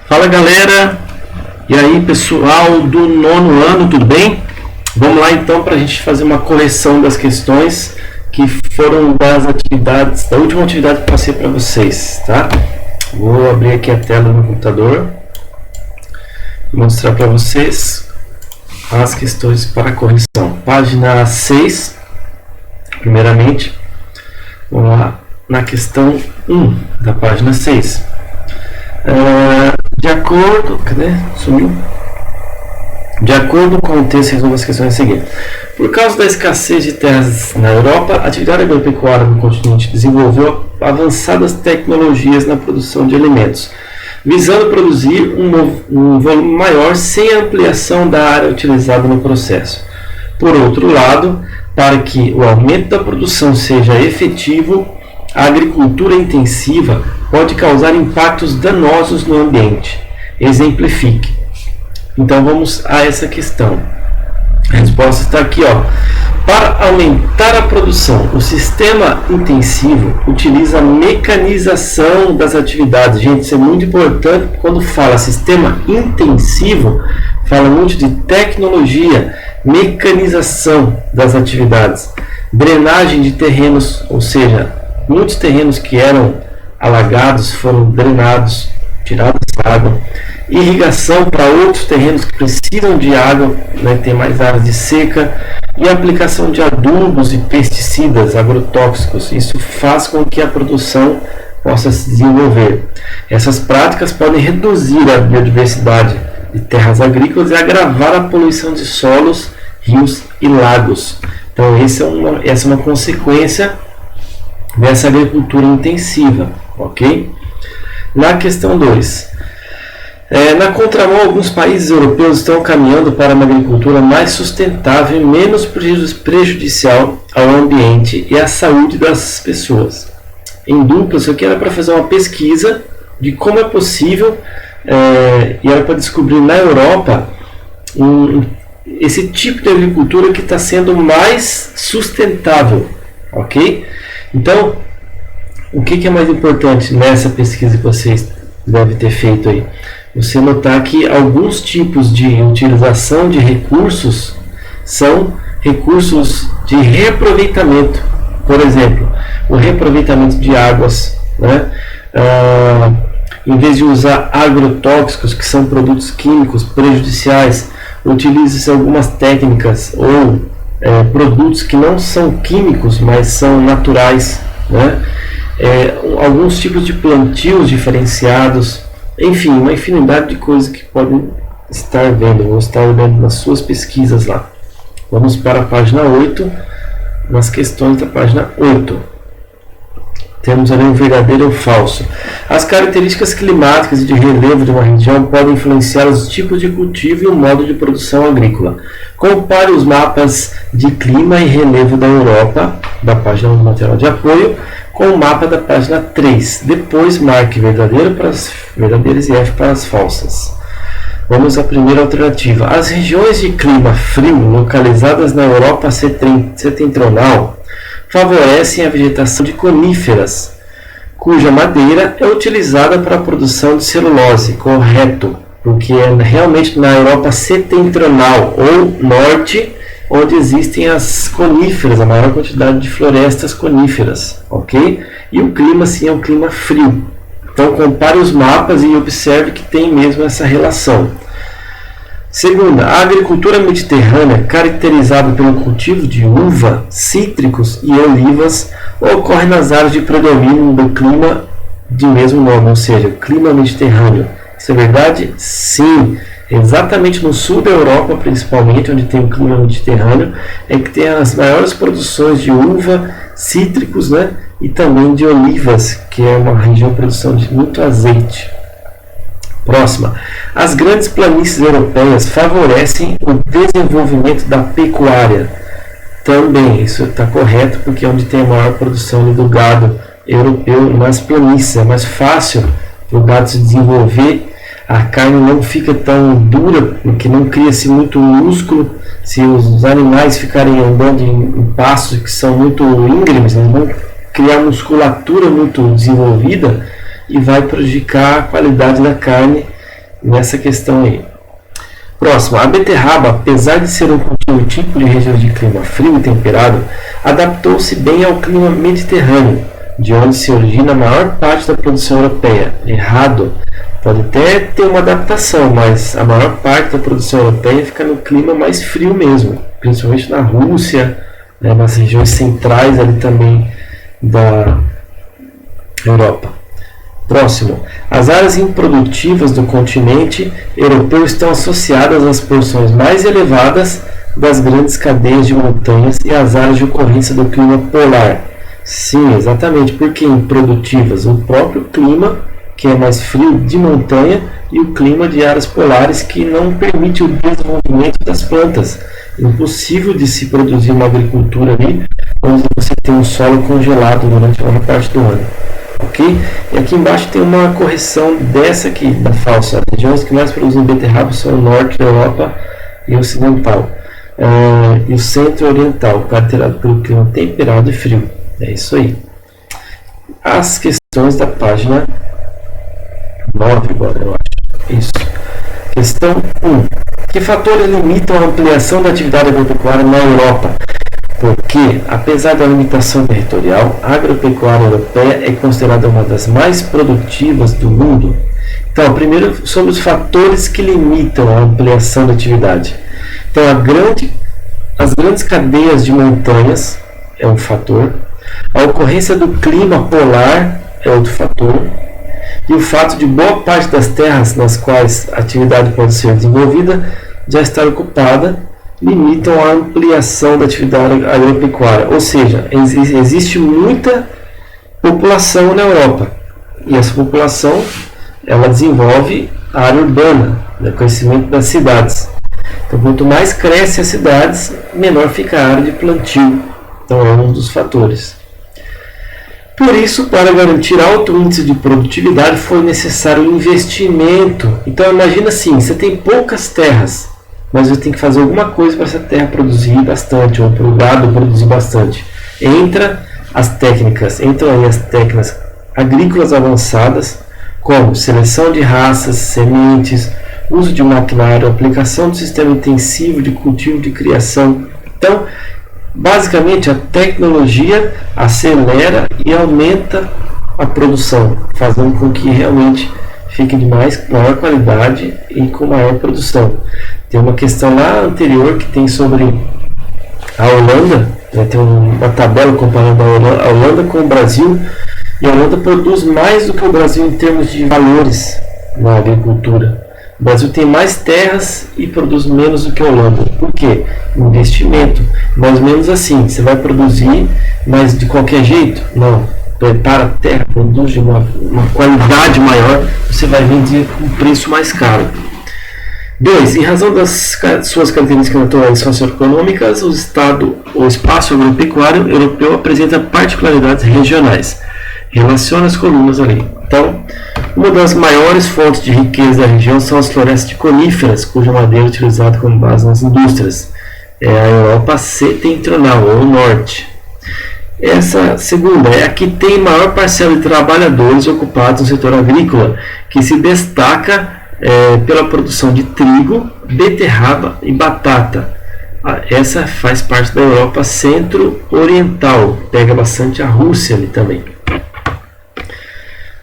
Fala galera, e aí pessoal do nono ano, tudo bem? Vamos lá então para a gente fazer uma correção das questões que foram das atividades, da última atividade que passei para vocês, tá? Vou abrir aqui a tela do computador e mostrar para vocês as questões para correção. Página 6, primeiramente, vamos lá na questão 1 da página 6. De acordo com o texto, resolva as questões a seguir. Por causa da escassez de terras na Europa, a atividade agropecuária no continente desenvolveu avançadas tecnologias na produção de alimentos, visando produzir um volume maior sem ampliação da área utilizada no processo. Por outro lado, para que o aumento da produção seja efetivo, a agricultura intensiva pode causar impactos danosos no ambiente. Exemplifique. Então vamos a essa questão. A resposta está aqui, ó. Para aumentar a produção, o sistema intensivo utiliza a mecanização das atividades. Gente, isso é muito importante. Quando fala sistema intensivo, fala muito de tecnologia, mecanização das atividades, drenagem de terrenos, ou seja, muitos terrenos que eram alagados foram drenados, tirados a água, irrigação para outros terrenos que precisam de água, né, tem mais áreas de seca, e aplicação de adubos e pesticidas, agrotóxicos. Isso faz com que a produção possa se desenvolver. Essas práticas podem reduzir a biodiversidade de terras agrícolas e agravar a poluição de solos, rios e lagos. Então essa é uma consequência dessa agricultura intensiva, ok? Na questão 2, na contramão, alguns países europeus estão caminhando para uma agricultura mais sustentável e menos prejudicial ao ambiente e à saúde das pessoas. Em dupla, isso aqui era para fazer uma pesquisa de como é possível, e era para descobrir na Europa esse tipo de agricultura que está sendo mais sustentável, ok? Então, o que é mais importante nessa pesquisa que vocês devem ter feito aí? Você notar que alguns tipos de utilização de recursos são recursos de reaproveitamento. Por exemplo, o reaproveitamento de águas, né? Em vez de usar agrotóxicos, que são produtos químicos prejudiciais, utiliza-se algumas técnicas ou produtos que não são químicos, mas são naturais, né? Alguns tipos de plantios diferenciados, enfim, uma infinidade de coisas que podem estar vendo nas suas pesquisas lá. Vamos para a página 8, nas questões da página 8. Temos ali um verdadeiro ou falso. As características climáticas e de relevo de uma região podem influenciar os tipos de cultivo e o modo de produção agrícola. Compare os mapas de clima e relevo da Europa, da página 1 do material de apoio, com o mapa da página 3. Depois marque verdadeiro para as verdadeiras e F para as falsas. Vamos à primeira alternativa. As regiões de clima frio localizadas na Europa setentrional favorecem a vegetação de coníferas, cuja madeira é utilizada para a produção de celulose. Correto, porque é realmente na Europa setentrional ou norte onde existem as coníferas, a maior quantidade de florestas coníferas, ok? E o clima sim é um clima frio. Então compare os mapas e observe que tem mesmo essa relação. Segunda, a agricultura mediterrânea, caracterizada pelo cultivo de uva, cítricos e olivas, ocorre nas áreas de predomínio do clima de mesmo nome, ou seja, o clima mediterrâneo. Isso é verdade? Sim. Exatamente no sul da Europa, principalmente, onde tem o clima mediterrâneo, é que tem as maiores produções de uva, cítricos, né? E também de olivas, que é uma região de produção de muito azeite. Próxima. As grandes planícies europeias favorecem o desenvolvimento da pecuária. Também, isso está correto, porque é onde tem a maior produção do gado europeu, nas planícies. É mais fácil para o gado se desenvolver, a carne não fica tão dura, porque não cria-se muito músculo. Se os animais ficarem andando em pastos que são muito íngremes, eles vão criar musculatura muito desenvolvida e vai prejudicar a qualidade da carne nessa questão aí. Próximo, a beterraba, apesar de ser um cultivo típico de regiões de clima frio e temperado, adaptou-se bem ao clima mediterrâneo, de onde se origina a maior parte da produção europeia. Errado. Pode até ter uma adaptação, mas a maior parte da produção europeia fica no clima mais frio mesmo, principalmente na Rússia, né, nas regiões centrais ali também da Europa. Próximo, as áreas improdutivas do continente europeu estão associadas às porções mais elevadas das grandes cadeias de montanhas e às áreas de ocorrência do clima polar. Sim, exatamente, porque improdutivas, o próprio clima, que é mais frio de montanha, e o clima de áreas polares, que não permite o desenvolvimento das plantas. Impossível de se produzir uma agricultura ali, onde você tem um solo congelado durante a maior parte do ano. Ok? E aqui embaixo tem uma correção dessa aqui, da falsa. As regiões que mais produzem beterraba são o norte da Europa e o ocidental. E o centro-oriental, caracterizado pelo clima temperado e frio. É isso aí. As questões da página 9 agora, eu acho. Isso. Questão 1. Que fatores limitam a ampliação da atividade agropecuária na Europa? Porque, apesar da limitação territorial, a agropecuária europeia é considerada uma das mais produtivas do mundo. Então, primeiro, sobre os fatores que limitam a ampliação da atividade. Então, as grandes cadeias de montanhas é um fator, a ocorrência do clima polar é outro fator, e o fato de boa parte das terras nas quais a atividade pode ser desenvolvida já estar ocupada limitam a ampliação da atividade agropecuária, ou seja, existe muita população na Europa e essa população ela desenvolve a área urbana, o crescimento das cidades. Então, quanto mais crescem as cidades, menor fica a área de plantio. Então, é um dos fatores. Por isso, para garantir alto índice de produtividade, foi necessário investimento. Então, imagina assim, você tem poucas terras, mas você tem que fazer alguma coisa para essa terra produzir bastante, ou para o gado produzir bastante. Entram aí as técnicas agrícolas avançadas, como seleção de raças, sementes, uso de maquinário, aplicação do sistema intensivo de cultivo de criação. Então, basicamente, a tecnologia acelera e aumenta a produção, fazendo com que realmente fique de maior qualidade e com maior produção. Tem uma questão lá anterior que tem sobre a Holanda, né, tem uma tabela comparando a Holanda com o Brasil, e a Holanda produz mais do que o Brasil em termos de valores na agricultura. O Brasil tem mais terras e produz menos do que a Holanda. Por quê? Investimento. Mais ou menos assim, você vai produzir, mas de qualquer jeito? Não. Prepara a terra, produz de uma qualidade maior, você vai vender com um preço mais caro. 2. Em razão das suas características naturais e socioeconômicas, o espaço agropecuário europeu apresenta particularidades regionais. Relaciona as colunas ali. Então, uma das maiores fontes de riqueza da região são as florestas de coníferas, cuja madeira é utilizada como base nas indústrias. É a Europa setentrional, ou norte. Essa segunda é a que tem maior parcela de trabalhadores ocupados no setor agrícola, que se destaca pela produção de trigo, beterraba e batata. Essa faz parte da Europa centro-oriental, pega bastante a Rússia ali também.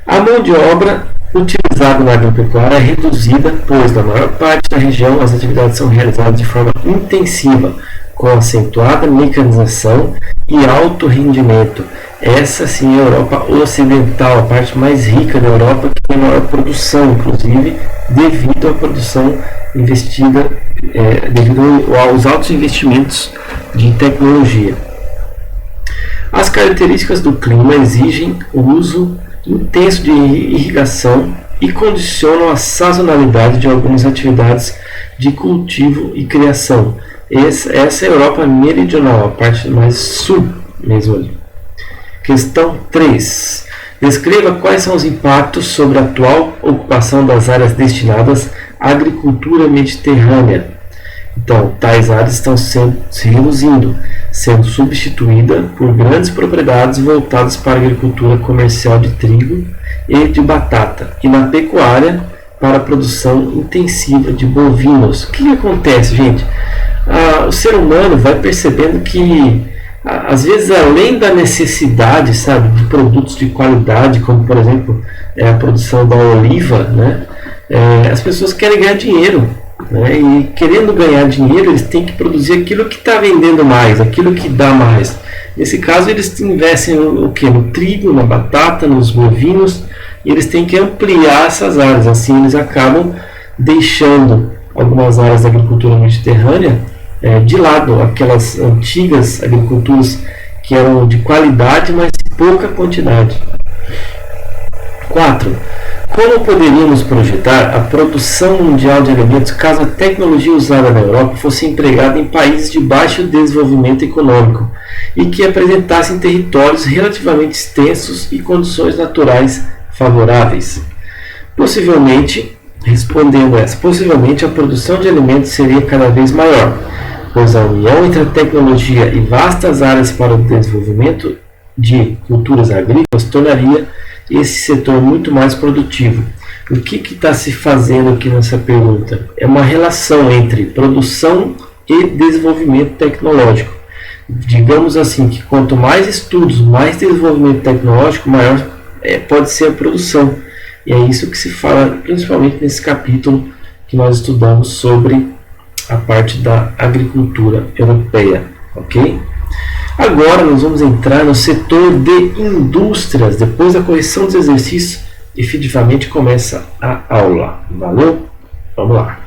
A mão de obra utilizada na agropecuária é reduzida, pois na maior parte da região as atividades são realizadas de forma intensiva, com acentuada mecanização e alto rendimento. Essa sim é a Europa ocidental, a parte mais rica da Europa, que tem maior produção, inclusive devido à produção investida, devido aos altos investimentos de tecnologia. As características do clima exigem o uso intenso de irrigação e condicionam a sazonalidade de algumas atividades de cultivo e criação. Essa é a Europa meridional, a parte mais sul mesmo ali. Questão 3. Descreva quais são os impactos sobre a atual ocupação das áreas destinadas à agricultura mediterrânea. Então, tais áreas estão se reduzindo, sendo substituída por grandes propriedades voltadas para a agricultura comercial de trigo e de batata, e na pecuária para a produção intensiva de bovinos. O que acontece, gente? O ser humano vai percebendo que, às vezes, além da necessidade, sabe, de produtos de qualidade, como por exemplo a produção da oliva, né, as pessoas querem ganhar dinheiro, né, e querendo ganhar dinheiro eles têm que produzir aquilo que está vendendo mais, aquilo que dá mais. Nesse caso eles investem no quê? No trigo, na batata, nos bovinos, e eles têm que ampliar essas áreas. Assim eles acabam deixando algumas áreas da agricultura mediterrânea de lado, aquelas antigas agriculturas que eram de qualidade, mas de pouca quantidade. 4. Como poderíamos projetar a produção mundial de alimentos caso a tecnologia usada na Europa fosse empregada em países de baixo desenvolvimento econômico e que apresentassem territórios relativamente extensos e condições naturais favoráveis? Possivelmente, respondendo essa, possivelmente a produção de alimentos seria cada vez maior, pois a união entre a tecnologia e vastas áreas para o desenvolvimento de culturas agrícolas tornaria esse setor muito mais produtivo. O que está se fazendo aqui nessa pergunta? É uma relação entre produção e desenvolvimento tecnológico. Digamos assim, que quanto mais estudos, mais desenvolvimento tecnológico, maior pode ser a produção. E é isso que se fala principalmente nesse capítulo que nós estudamos sobre a parte da agricultura europeia, ok? Agora nós vamos entrar no setor de indústrias. Depois da correção dos exercícios, efetivamente começa a aula. Valeu? Vamos lá.